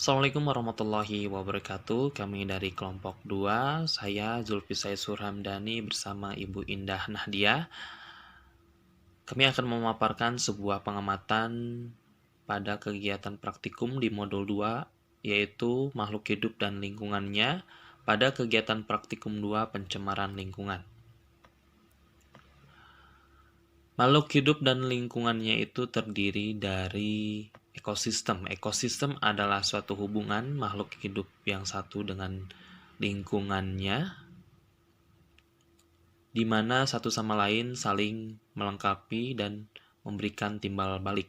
Assalamualaikum warahmatullahi wabarakatuh. Kami dari kelompok 2, saya Zulfisai Surhamdani bersama Ibu Indah Nahdia. Kami akan memaparkan sebuah pengamatan pada kegiatan praktikum di modul 2, yaitu makhluk hidup dan lingkungannya pada kegiatan praktikum 2 pencemaran lingkungan. Makhluk hidup dan lingkungannya itu terdiri dari ekosistem. Ekosistem adalah suatu hubungan makhluk hidup yang satu dengan lingkungannya, di mana satu sama lain saling melengkapi dan memberikan timbal balik.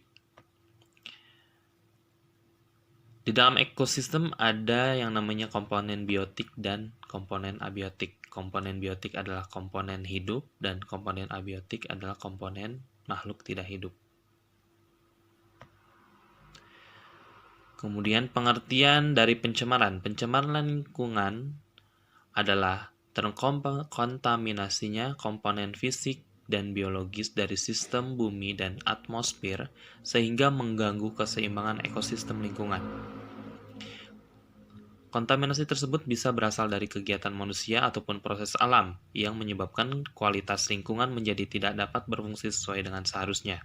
Di dalam ekosistem ada yang namanya komponen biotik dan komponen abiotik. Komponen biotik adalah komponen hidup dan komponen abiotik adalah komponen makhluk tidak hidup. Kemudian pengertian dari pencemaran. Pencemaran lingkungan adalah terkontaminasinya komponen fisik dan biologis dari sistem bumi dan atmosfer sehingga mengganggu keseimbangan ekosistem lingkungan. Kontaminasi tersebut bisa berasal dari kegiatan manusia ataupun proses alam yang menyebabkan kualitas lingkungan menjadi tidak dapat berfungsi sesuai dengan seharusnya.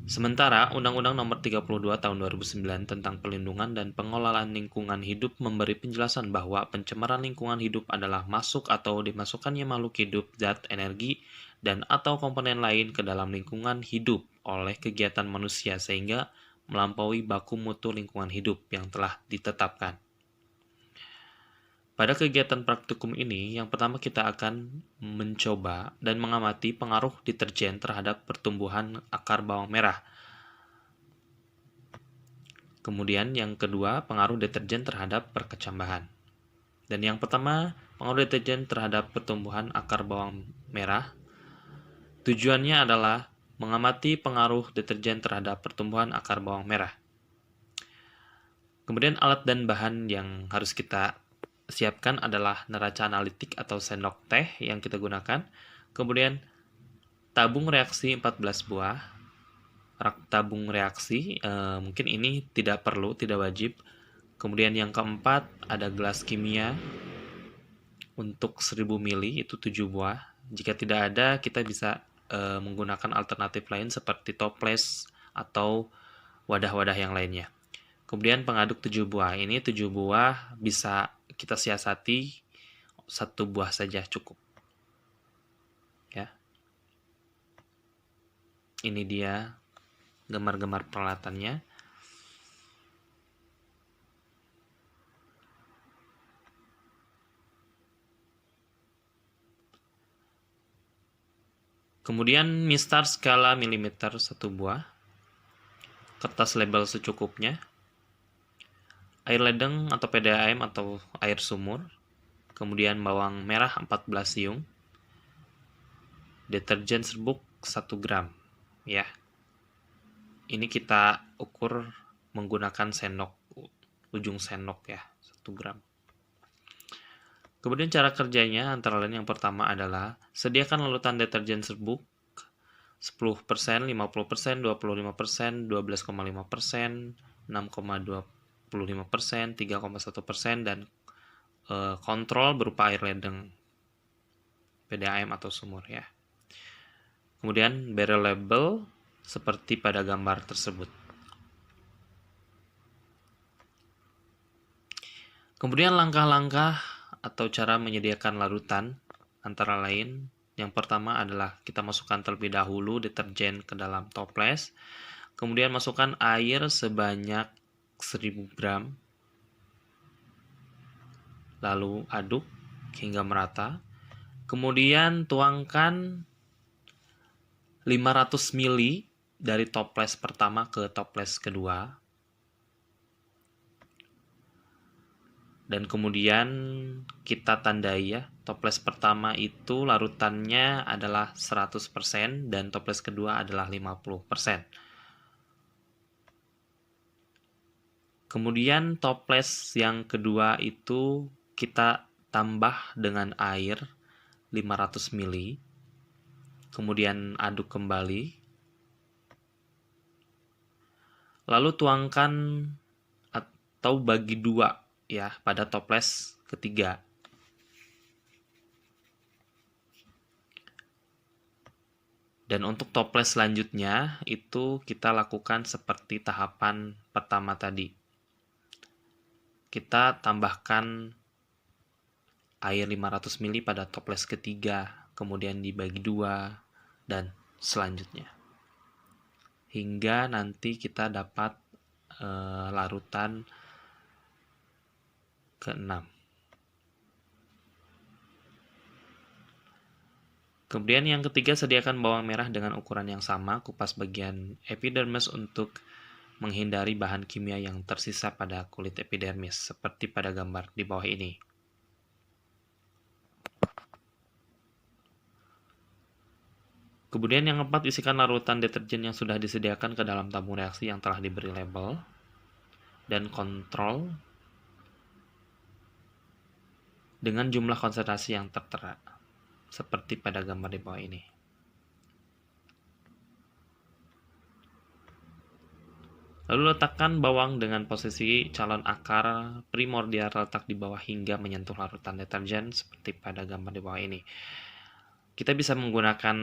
Sementara, Undang-Undang Nomor 32 Tahun 2009 tentang Perlindungan dan Pengelolaan Lingkungan Hidup memberi penjelasan bahwa pencemaran lingkungan hidup adalah masuk atau dimasukkannya makhluk hidup, zat, energi, dan atau komponen lain ke dalam lingkungan hidup oleh kegiatan manusia sehingga melampaui baku mutu lingkungan hidup yang telah ditetapkan. Pada kegiatan praktikum ini, yang pertama kita akan mencoba dan mengamati pengaruh deterjen terhadap pertumbuhan akar bawang merah. Kemudian yang kedua, pengaruh deterjen terhadap perkecambahan. Dan yang pertama, pengaruh deterjen terhadap pertumbuhan akar bawang merah. Tujuannya adalah mengamati pengaruh deterjen terhadap pertumbuhan akar bawang merah. Kemudian alat dan bahan yang harus kita siapkan adalah neraca analitik atau sendok teh yang kita gunakan. Kemudian tabung reaksi 14 buah. Rak tabung reaksi, mungkin ini tidak perlu, tidak wajib. Kemudian yang keempat ada gelas kimia untuk 1000 ml itu 7 buah. Jika tidak ada, kita bisa menggunakan alternatif lain seperti toples atau wadah-wadah yang lainnya. Kemudian pengaduk 7 buah. Ini 7 buah bisa kita siasati, 1 buah saja cukup. Ya. Ini dia gemar-gemar peralatannya. Kemudian mistar skala milimeter 1 buah. Kertas label secukupnya. Air ledeng atau PDAM atau air sumur. Kemudian bawang merah 14 siung. Deterjen serbuk 1 gram. Ya. Ini kita ukur menggunakan sendok, ujung sendok ya, 1 gram. Kemudian cara kerjanya antara lain yang pertama adalah sediakan larutan deterjen serbuk 10%, 50%, 25%, 12,5%, 6,25%, 3,1% dan kontrol berupa air ledeng PDAM atau sumur ya. Kemudian barrel label seperti pada gambar tersebut. Kemudian langkah-langkah atau cara menyediakan larutan antara lain yang pertama adalah kita masukkan terlebih dahulu deterjen ke dalam toples. Kemudian masukkan air sebanyak 1000 gram. Lalu aduk hingga merata. Kemudian tuangkan 500 ml dari toples pertama ke toples kedua. Dan kemudian kita tandai ya, toples pertama itu larutannya adalah 100% dan toples kedua adalah 50%. Kemudian toples yang kedua itu kita tambah dengan air 500 ml. Kemudian aduk kembali. Lalu tuangkan atau bagi 2 ya pada toples ketiga. Dan untuk toples selanjutnya itu kita lakukan seperti tahapan pertama tadi. Kita tambahkan air 500 ml pada toples ketiga, kemudian dibagi 2 dan selanjutnya. Hingga nanti kita dapat larutan ke-6. Kemudian yang ketiga, sediakan bawang merah dengan ukuran yang sama, kupas bagian epidermis untuk menghindari bahan kimia yang tersisa pada kulit epidermis, seperti pada gambar di bawah ini. Kemudian yang keempat, isikan larutan deterjen yang sudah disediakan ke dalam tabung reaksi yang telah diberi label, dan kontrol dengan jumlah konsentrasi yang tertera, seperti pada gambar di bawah ini. Lalu letakkan bawang dengan posisi calon akar primordial letak di bawah hingga menyentuh larutan deterjen, seperti pada gambar di bawah ini. Kita bisa menggunakan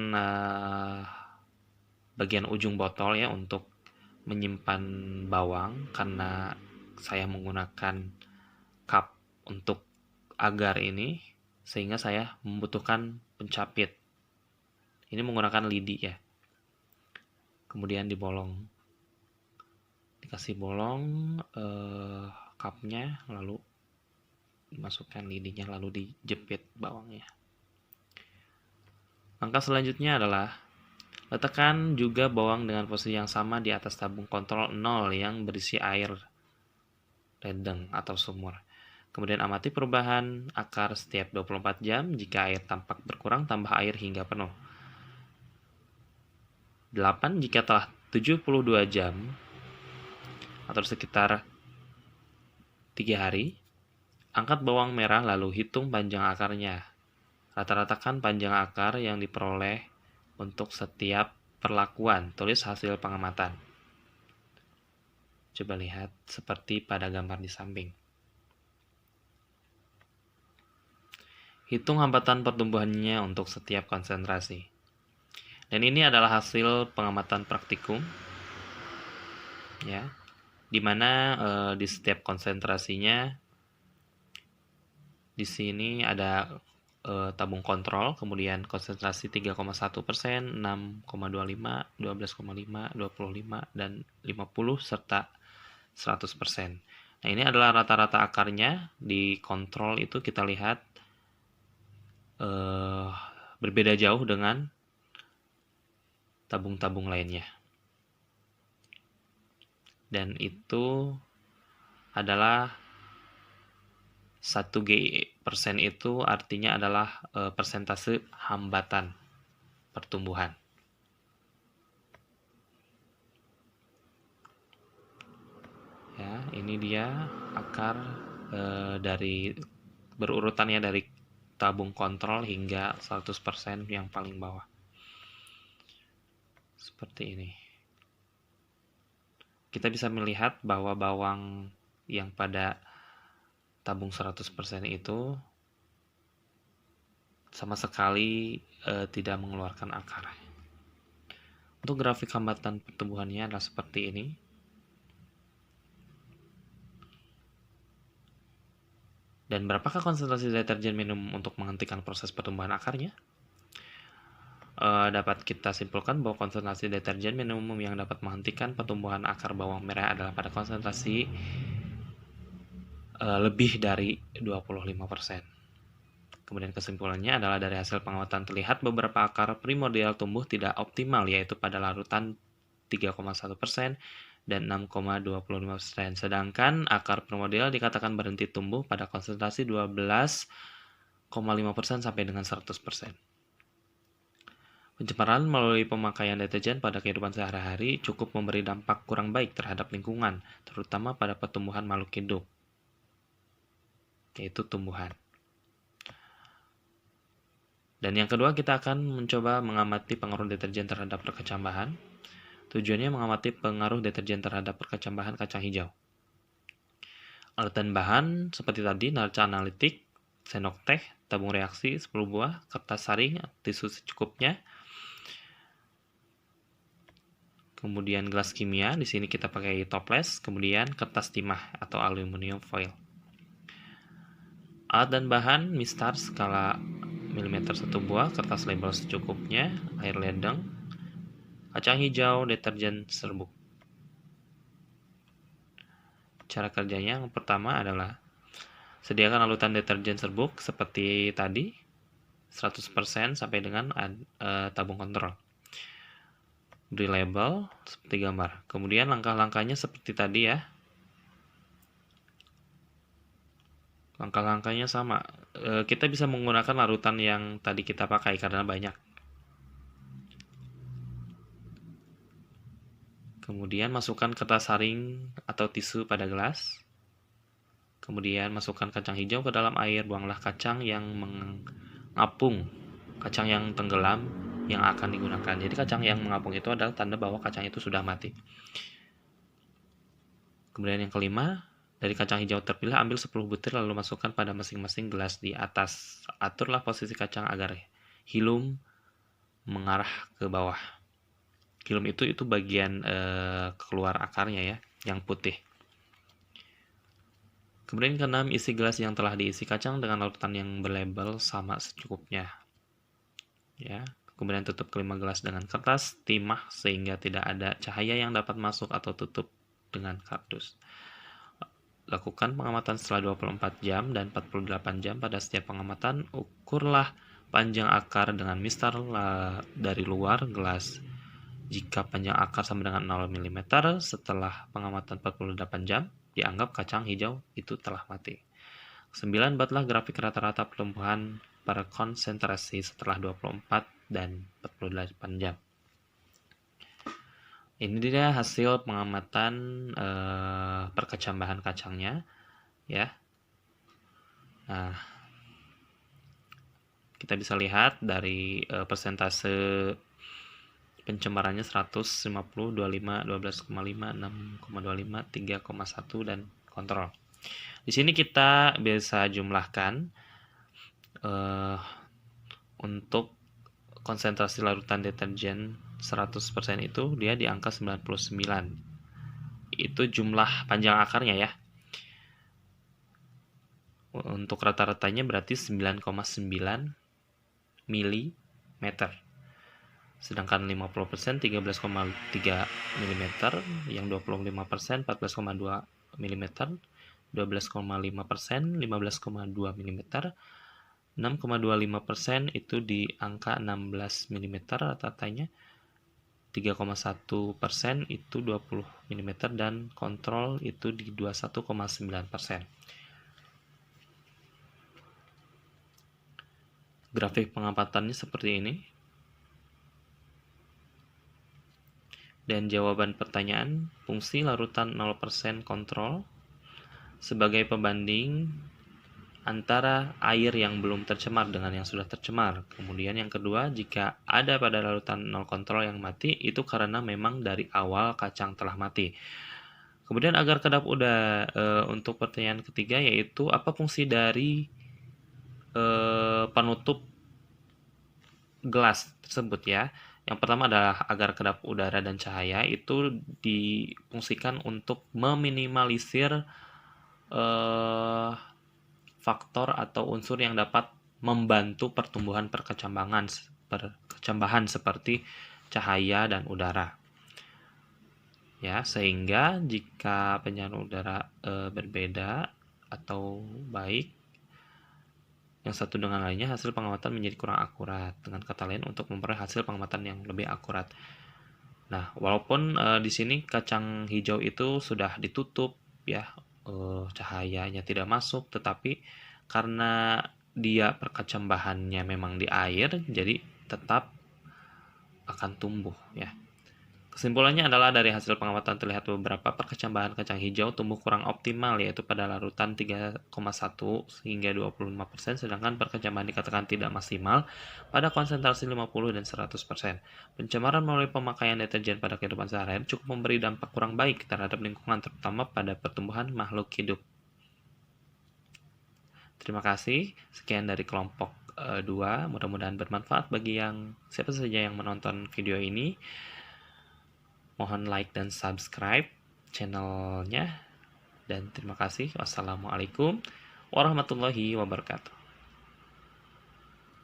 bagian ujung botol ya untuk menyimpan bawang, karena saya menggunakan cup untuk agar ini, sehingga saya membutuhkan pencapit. Ini menggunakan lidi ya. Kemudian dikasih bolong cupnya, lalu dimasukkan lidinya, lalu dijepit bawangnya. Langkah selanjutnya adalah letakkan juga bawang dengan posisi yang sama di atas tabung kontrol 0 yang berisi air redeng atau sumur. Kemudian amati perubahan akar setiap 24 jam. Jika air tampak berkurang, tambah air hingga penuh. 8. Jika telah 72 jam atau sekitar 3 hari, angkat bawang merah lalu hitung panjang akarnya. Rata-ratakan panjang akar yang diperoleh untuk setiap perlakuan. Tulis hasil pengamatan. Coba lihat seperti pada gambar di samping. Hitung hambatan pertumbuhannya untuk setiap konsentrasi. Dan ini adalah hasil pengamatan praktikum, ya, di mana di setiap konsentrasinya di sini ada tabung kontrol, kemudian konsentrasi 3,1%, 6,25, 12,5, 25, dan 50, serta 100%. Nah, ini adalah rata-rata akarnya. Di kontrol itu kita lihat berbeda jauh dengan tabung-tabung lainnya. Dan itu adalah 1G% itu artinya adalah persentase hambatan pertumbuhan. Ya, ini dia akar dari berurutannya dari tabung kontrol hingga 100% yang paling bawah. Seperti ini. Kita bisa melihat bahwa bawang yang pada tabung 100% itu sama sekali tidak mengeluarkan akar. Untuk grafik hambatan pertumbuhannya adalah seperti ini. Dan berapakah konsentrasi deterjen minimum untuk menghentikan proses pertumbuhan akarnya? Dapat kita simpulkan bahwa konsentrasi deterjen minimum yang dapat menghentikan pertumbuhan akar bawang merah adalah pada konsentrasi lebih dari 25%. Kemudian kesimpulannya adalah dari hasil pengamatan terlihat beberapa akar primordial tumbuh tidak optimal, yaitu pada larutan 3,1% dan 6,25%. Sedangkan akar primordial dikatakan berhenti tumbuh pada konsentrasi 12,5% sampai dengan 100%. Pencemaran melalui pemakaian deterjen pada kehidupan sehari-hari cukup memberi dampak kurang baik terhadap lingkungan, terutama pada pertumbuhan makhluk hidup, yaitu tumbuhan. Dan yang kedua, kita akan mencoba mengamati pengaruh deterjen terhadap perkecambahan. Tujuannya mengamati pengaruh deterjen terhadap perkecambahan kacang hijau. Alat dan bahan seperti tadi, neraca analitik, sendok teh, tabung reaksi 10 buah, kertas saring, tisu secukupnya, kemudian gelas kimia, di sini kita pakai toples, kemudian kertas timah atau aluminium foil. Alat dan bahan mistar skala milimeter 1 buah, kertas label secukupnya, air ledeng, kacang hijau, deterjen serbuk. Cara kerjanya yang pertama adalah sediakan larutan deterjen serbuk seperti tadi 100% sampai dengan tabung kontrol. Beri label seperti gambar. Kemudian langkah-langkahnya seperti tadi ya. Langkah-langkahnya sama. Kita bisa menggunakan larutan yang tadi kita pakai karena banyak. Kemudian masukkan kertas saring atau tisu pada gelas. Kemudian masukkan kacang hijau ke dalam air. Buanglah kacang yang mengapung, kacang yang tenggelam yang akan digunakan. Jadi kacang yang mengapung itu adalah tanda bahwa kacang itu sudah mati. Kemudian yang kelima, dari kacang hijau terpilih ambil 10 butir lalu masukkan pada masing-masing gelas di atas. Aturlah posisi kacang agar hilum mengarah ke bawah. Hilum itu bagian keluar akarnya ya, yang putih. Kemudian keenam, isi gelas yang telah diisi kacang dengan larutan yang berlabel sama secukupnya. Ya. Kemudian tutup kelima gelas dengan kertas timah sehingga tidak ada cahaya yang dapat masuk atau tutup dengan kardus. Lakukan pengamatan setelah 24 jam dan 48 jam. Pada setiap pengamatan, ukurlah panjang akar dengan mistar dari luar gelas. Jika panjang akar sama dengan 0 mm, setelah pengamatan 48 jam, dianggap kacang hijau itu telah mati. 9. Buatlah grafik rata-rata pertumbuhan per konsentrasi setelah 24 dan 48 jam. Ini dia hasil pengamatan perkecambahan kacangnya ya. Nah, kita bisa lihat dari persentase pencemarannya 150, 25, 12,5, 6,25, 3,1 dan kontrol. Di sini kita bisa jumlahkan untuk konsentrasi larutan deterjen 100% itu dia di angka 99. Itu jumlah panjang akarnya ya. Untuk rata-ratanya berarti 9,9 mm. Sedangkan 50% 13,3 mm, yang 25% 14,2 mm, 12,5% 15,2 mm, 6,25% itu di angka 16 mm rata-ratanya, 3,1% itu 20 mm, dan kontrol itu di 21,9%. Grafik pengapatannya seperti ini. Dan jawaban pertanyaan, fungsi larutan 0% kontrol sebagai pembanding antara air yang belum tercemar dengan yang sudah tercemar. Kemudian yang kedua, jika ada pada larutan 0 kontrol yang mati, itu karena memang dari awal kacang telah mati. Kemudian agar kedap udara, untuk pertanyaan ketiga yaitu apa fungsi dari penutup gelas tersebut ya. Yang pertama adalah agar kedap udara dan cahaya itu difungsikan untuk meminimalisir faktor atau unsur yang dapat membantu pertumbuhan perkecambahan seperti cahaya dan udara. Ya, sehingga jika pencemaran udara berbeda atau baik yang satu dengan lainnya, hasil pengamatan menjadi kurang akurat. Dengan kata lain, untuk memperoleh hasil pengamatan yang lebih akurat. Nah, walaupun di sini kacang hijau itu sudah ditutup ya, cahayanya tidak masuk, tetapi karena dia perkecambahannya memang di air, jadi tetap akan tumbuh ya. Kesimpulannya adalah dari hasil pengamatan terlihat beberapa perkecambahan kacang hijau tumbuh kurang optimal, yaitu pada larutan 3,1 hingga 25%, sedangkan perkecambahan dikatakan tidak maksimal pada konsentrasi 50 dan 100%. Pencemaran melalui pemakaian deterjen pada kehidupan sehari-hari cukup memberi dampak kurang baik terhadap lingkungan, terutama pada pertumbuhan makhluk hidup. Terima kasih. Sekian dari kelompok 2. Mudah-mudahan bermanfaat bagi siapa saja yang menonton video ini. Mohon like dan subscribe channelnya. Dan terima kasih. Wassalamualaikum warahmatullahi wabarakatuh.